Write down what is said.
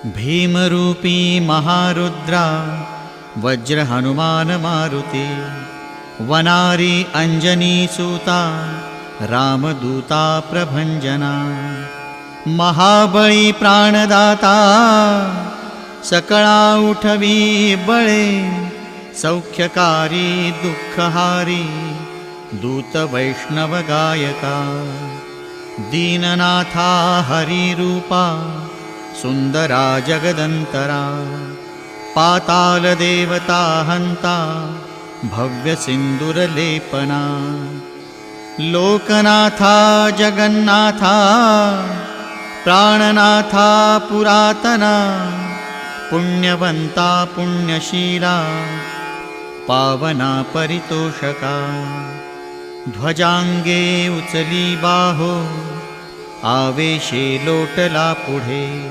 भीमरूपी महारुद्रा वज्र हनुमान मारुति वनारी अंजनी सूता रामदूता प्रभंजना महाबळी प्राणदाता सकळा उठवी बळे सौख्यकारी दुःखहारी दूत वैष्णव गायका दीननाथा हरिरूपा सुंदरा जगदंतरा पाताल देवता हंता भव्य सिंदूरलेपना लोकनाथा जगन्नाथा प्राणनाथा पुरातना पुण्यवंता पुण्यशीला पावना परितोषका ध्वजांगे उचली बाहो आवेशे लोटला पुढे।